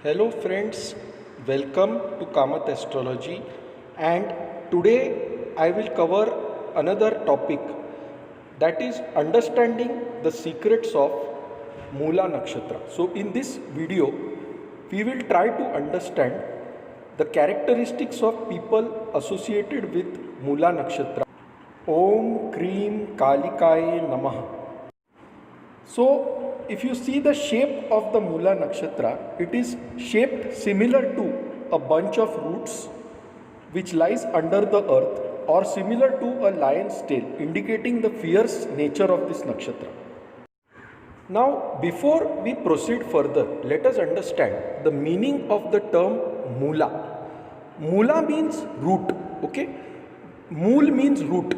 Hello friends, welcome to Kamath Astrology, and today I will cover another topic, that is understanding the secrets of Mula Nakshatra. So in this video we will try to understand the characteristics of people associated with Mula Nakshatra. Om Kreem Kalikaye Namaha. So, if you see the shape of the Mula Nakshatra, it is shaped similar to a bunch of roots which lies under the earth, or similar to a lion's tail, indicating the fierce nature of this nakshatra. Now, before we proceed further, let us understand the meaning of the term Mula. Mula means root, okay? Mool means root.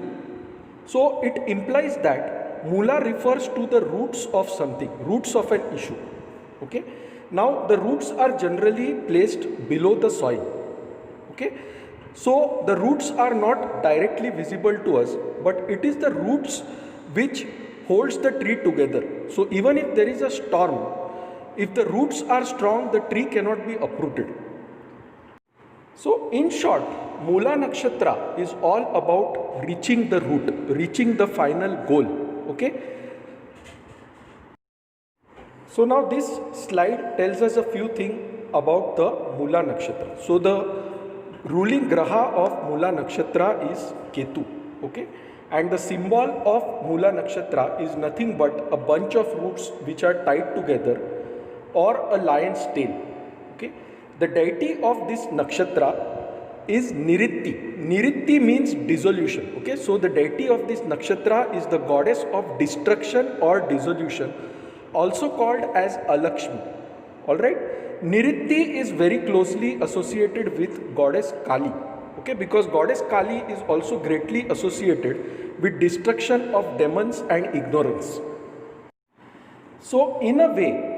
So, it implies that Mula refers to the roots of something, roots of an issue. Okay. Now the roots are generally placed below the soil. Okay. So the roots are not directly visible to us, but it is the roots which holds the tree together. So even if there is a storm, if the roots are strong, the tree cannot be uprooted. So in short, Mula Nakshatra is all about reaching the root, reaching the final goal. Okay. So now this slide tells us a few things about the Mula Nakshatra. So the ruling graha of Mula Nakshatra is Ketu. Okay. And the symbol of Mula Nakshatra is nothing but a bunch of roots which are tied together, or a lion's tail. Okay. The deity of this nakshatra is Niritti. Niritti means dissolution. Okay, so the deity of this nakshatra is the goddess of destruction or dissolution, also called as Alakshmi. Alright, Niritti is very closely associated with goddess Kali. Okay, because goddess Kali is also greatly associated with destruction of demons and ignorance. So in a way,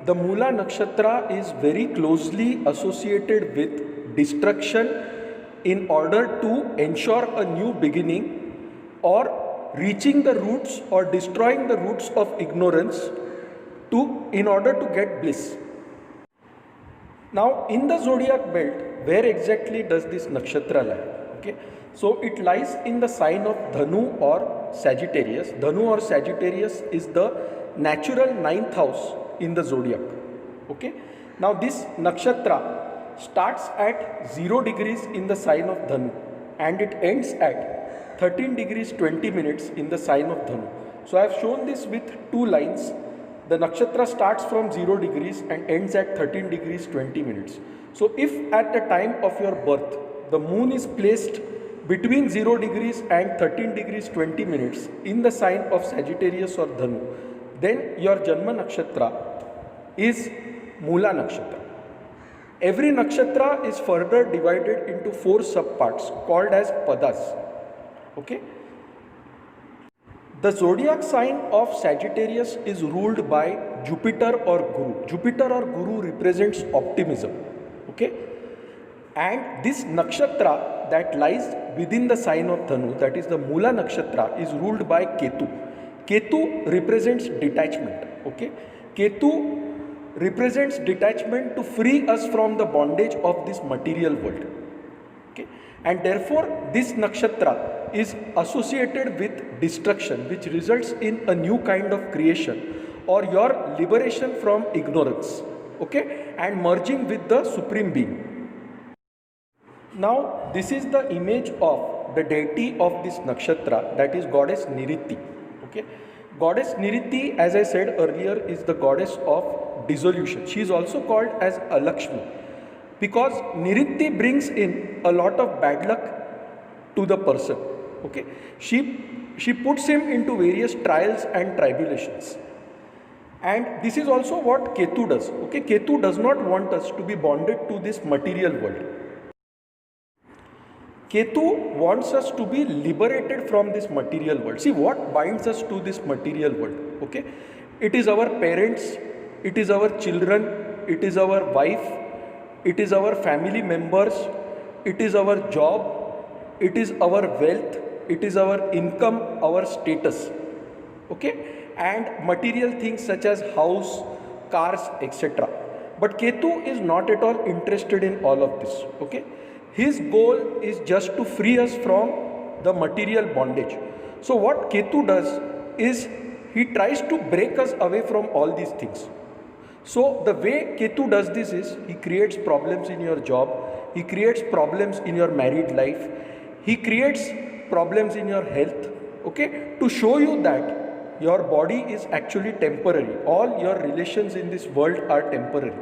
the Mula Nakshatra is very closely associated with destruction in order to ensure a new beginning, or reaching the roots or destroying the roots of ignorance in order to get bliss. Now in the zodiac belt, where exactly does this nakshatra lie? Okay, so it lies in the sign of Dhanu or Sagittarius. Dhanu or Sagittarius is the natural ninth house in the zodiac. Okay, now this nakshatra starts at 0 degrees in the sign of Dhanu, and it ends at 13 degrees 20 minutes in the sign of Dhanu. So I have shown this with two lines. The nakshatra starts from 0 degrees and ends at 13 degrees 20 minutes. So if at the time of your birth the moon is placed between 0 degrees and 13 degrees 20 minutes in the sign of Sagittarius or Dhanu, then your Janma nakshatra is Mula nakshatra. Every nakshatra is further divided into 4 subparts called as padas. Okay. The zodiac sign of Sagittarius is ruled by Jupiter or Guru. Jupiter or Guru represents optimism. Okay. And this nakshatra that lies within the sign of Dhanu, that is the Mula nakshatra, is ruled by Ketu. Ketu represents detachment. Okay. Ketu represents detachment to free us from the bondage of this material world. Okay. And therefore this nakshatra is associated with destruction, which results in a new kind of creation, or your liberation from ignorance. Okay, and merging with the Supreme Being. Now this is the image of the deity of this nakshatra, that is goddess Niritti. Okay. Goddess Niritti, as I said earlier, is the goddess of dissolution. She is also called as Alakshmi, because Niritti brings in a lot of bad luck to the person. Okay, she puts him into various trials and tribulations, and this is also what Ketu does. Okay, Ketu does not want us to be bonded to this material world. Ketu wants us to be liberated from this material world. See, what binds us to this material world? Okay, it is our parents, it is our children, it is our wife, it is our family members, it is our job, it is our wealth, it is our income, our status. Okay, and material things such as house, cars, etc. But Ketu is not at all interested in all of this. Okay, his goal is just to free us from the material bondage. So what Ketu does is he tries to break us away from all these things. So the way Ketu does this is he creates problems in your job, he creates problems in your married life, he creates problems in your health, okay, to show you that your body is actually temporary. All your relations in this world are temporary,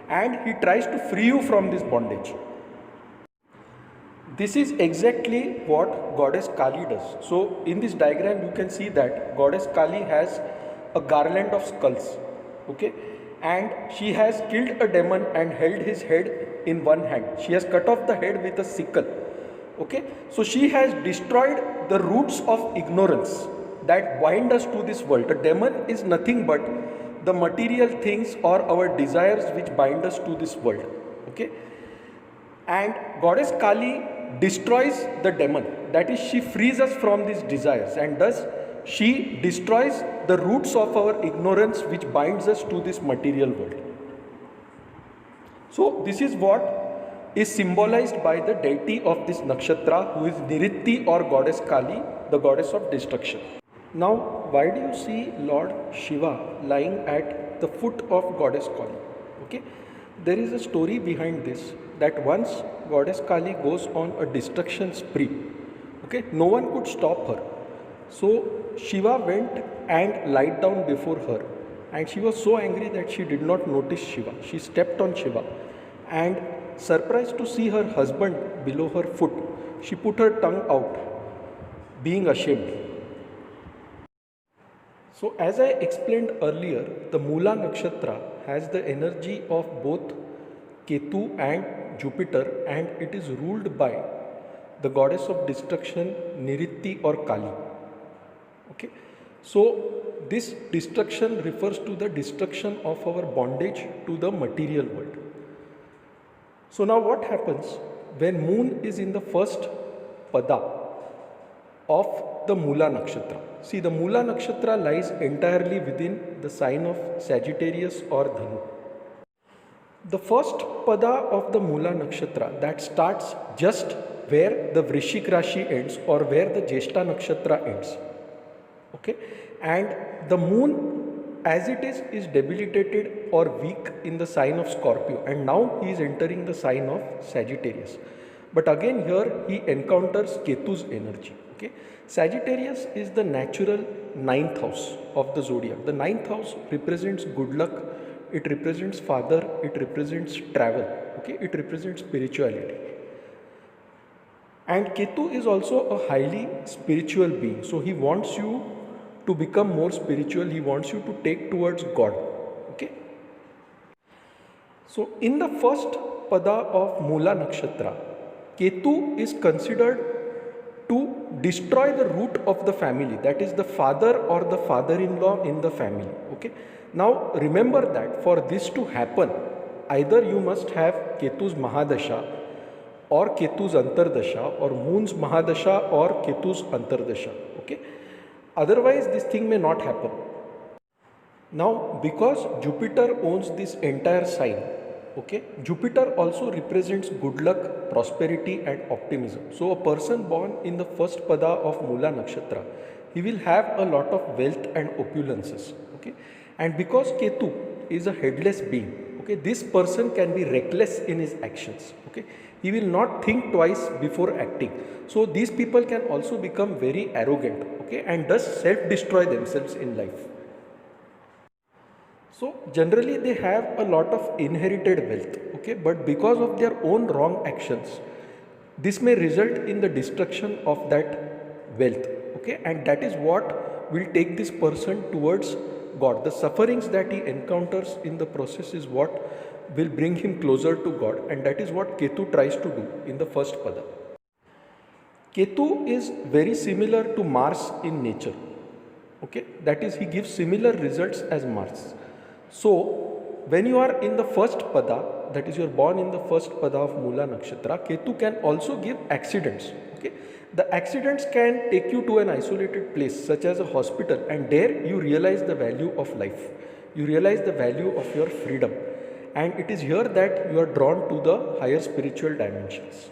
and he tries to free you from this bondage. This is exactly what Goddess Kali does. So in this diagram you can see that Goddess Kali has a garland of skulls, okay, and she has killed a demon and held his head in one hand. She has cut off the head with a sickle, okay. So she has destroyed the roots of ignorance that bind us to this world. The demon is nothing but the material things or our desires which bind us to this world, okay. And Goddess Kali destroys the demon, that is, she frees us from these desires, and thus she destroys the roots of our ignorance which binds us to this material world. So this is what is symbolized by the deity of this nakshatra, who is Niritti or Goddess Kali, the goddess of destruction. Now, why do you see Lord Shiva lying at the foot of Goddess Kali? Okay, there is a story behind this, that once Goddess Kali goes on a destruction spree. Okay, no one could stop her. So Shiva went and lied down before her, and she was so angry that she did not notice Shiva. She stepped on Shiva, and surprised to see her husband below her foot, she put her tongue out, being ashamed. So as I explained earlier, the Mula Nakshatra has the energy of both Ketu and Jupiter, and it is ruled by the goddess of destruction Niritti or Kali. Okay, so this destruction refers to the destruction of our bondage to the material world. So now what happens when moon is in the first pada of the Mula Nakshatra? See, the Mula Nakshatra lies entirely within the sign of Sagittarius or Dhanu. The first pada of the Mula Nakshatra, that starts just where the Vrishik Rashi ends or where the Jeshta Nakshatra ends. Okay, and the moon as it is debilitated or weak in the sign of Scorpio, and now he is entering the sign of Sagittarius. But again here he encounters Ketu's energy. Okay, Sagittarius is the natural ninth house of the zodiac. The ninth house represents good luck, it represents father, it represents travel, okay, it represents spirituality. And Ketu is also a highly spiritual being, so he wants you to become more spiritual, he wants you to take towards God. Okay, so in the first pada of Mula Nakshatra, Ketu is considered to destroy the root of the family, that is the father or the father-in-law in the family. Okay, now remember that for this to happen, either you must have Ketu's Mahadasha or Ketu's Antardasha, or Moon's Mahadasha or Ketu's Antardasha. Okay, otherwise this thing may not happen. Now because Jupiter owns this entire sign, okay, Jupiter also represents good luck, prosperity and optimism. So a person born in the first pada of Mula Nakshatra, he will have a lot of wealth and opulences. Okay, and because Ketu is a headless being, okay, this person can be reckless in his actions. Okay, he will not think twice before acting. So these people can also become very arrogant, okay, and thus self-destroy themselves in life. So generally they have a lot of inherited wealth, okay, but because of their own wrong actions, this may result in the destruction of that wealth, okay, and that is what will take this person towards God. The sufferings that he encounters in the process is what will bring him closer to God, and that is what Ketu tries to do in the first pada. Ketu is very similar to Mars in nature, okay, that is, he gives similar results as Mars. So when you are in the first pada, that is, you are born in the first pada of Mula Nakshatra, Ketu can also give accidents. Okay, the accidents can take you to an isolated place such as a hospital, and there you realize the value of life, you realize the value of your freedom, and it is here that you are drawn to the higher spiritual dimensions.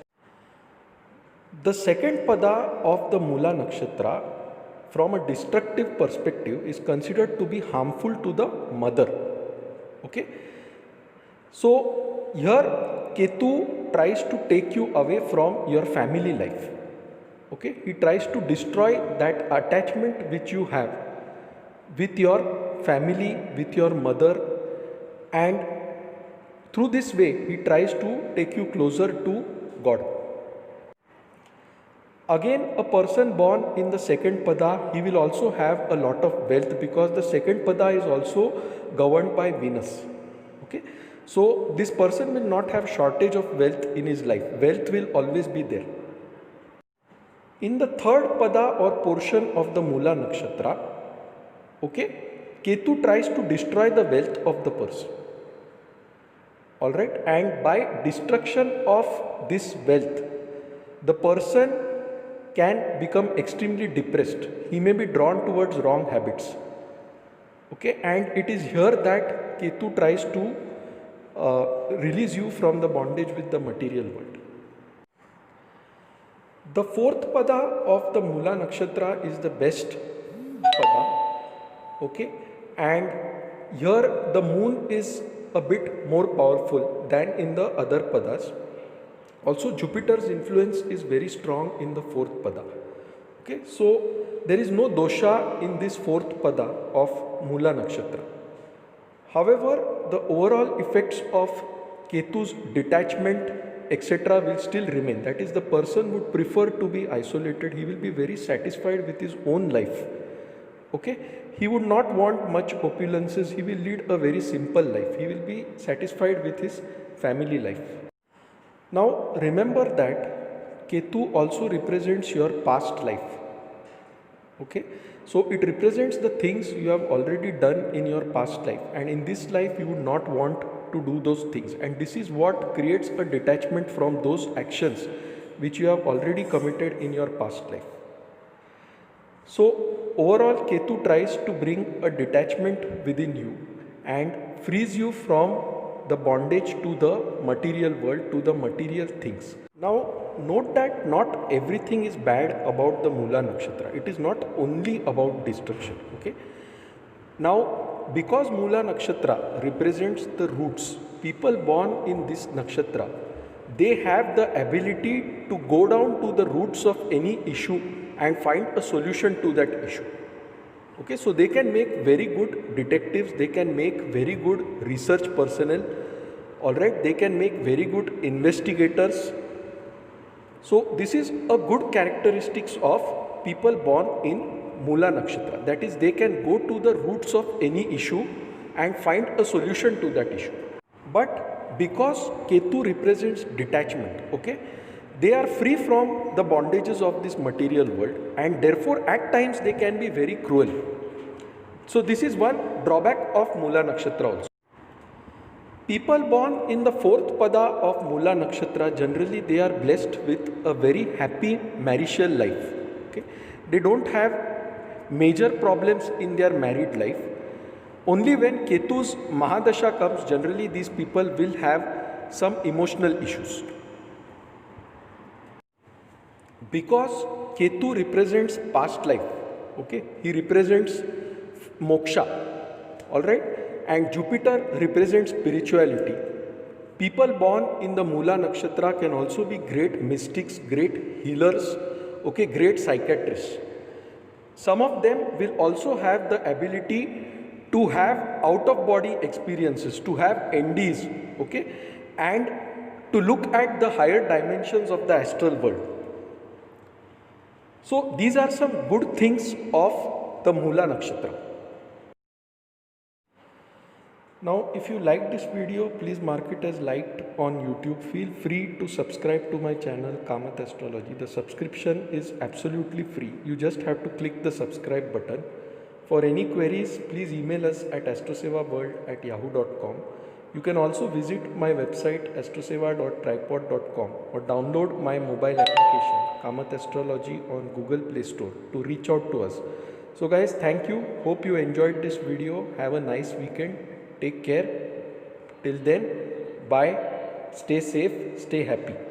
The second pada of the Mula Nakshatra from a destructive perspective is considered to be harmful to the mother. Okay. So here Ketu tries to take you away from your family life. Okay. He tries to destroy that attachment which you have with your family, with your mother, and through this way he tries to take you closer to God. Again, a person born in the second pada, he will also have a lot of wealth, because the second pada is also governed by Venus. Okay, so this person will not have shortage of wealth in his life. Wealth will always be there. In the third pada or portion of the Mula Nakshatra, okay, Ketu tries to destroy the wealth of the person. Alright, and by destruction of this wealth, the person can become extremely depressed. He may be drawn towards wrong habits. Okay, and it is here that Ketu tries to release you from the bondage with the material world. The fourth pada of the Mula Nakshatra is the best pada. Okay, and here the moon is a bit more powerful than in the other padas. Also, Jupiter's influence is very strong in the fourth pada. Okay, so there is no dosha in this fourth pada of Mula Nakshatra. However, the overall effects of Ketu's detachment, etc., will still remain. That is, the person would prefer to be isolated. He will be very satisfied with his own life. Okay, he would not want much opulences. He will lead a very simple life. He will be satisfied with his family life. Now remember that Ketu also represents your past life. Okay, so it represents the things you have already done in your past life, and in this life you would not want to do those things, and this is what creates a detachment from those actions which you have already committed in your past life. So overall, Ketu tries to bring a detachment within you and frees you from the bondage to the material world, to the material things. Now note that not everything is bad about the Mula Nakshatra. It is not only about destruction. Okay. Now, because Mula Nakshatra represents the roots, people born in this nakshatra, they have the ability to go down to the roots of any issue and find a solution to that issue. Okay, so they can make very good detectives, they can make very good research personnel, alright, they can make very good investigators. So this is a good characteristics of people born in Mula Nakshatra. That is, they can go to the roots of any issue and find a solution to that issue. But because Ketu represents detachment, okay, they are free from the bondages of this material world, and therefore at times they can be very cruel. So this is one drawback of Mula Nakshatra also. People born in the fourth pada of Mula Nakshatra, generally they are blessed with a very happy marital life. Okay? They don't have major problems in their married life. Only when Ketu's Mahadasha comes, generally these people will have some emotional issues. Because Ketu represents past life, okay, he represents moksha, alright, and Jupiter represents spirituality. People born in the Mula Nakshatra can also be great mystics, great healers, okay, great psychiatrists. Some of them will also have the ability to have out of body experiences, to have NDs, okay, and to look at the higher dimensions of the astral world. So these are some good things of the Mula Nakshatra. Now if you like this video, please mark it as liked on YouTube. Feel free to subscribe to my channel Kamath Astrology. The subscription is absolutely free. You just have to click the subscribe button. For any queries, please email us at astrosevaworld@yahoo.com. You can also visit my website astroseva.tripod.com or download my mobile application Kamath Astrology on Google Play Store to reach out to us. So guys, thank you. Hope you enjoyed this video. Have a nice weekend. Take care. Till then, bye, stay safe, stay happy.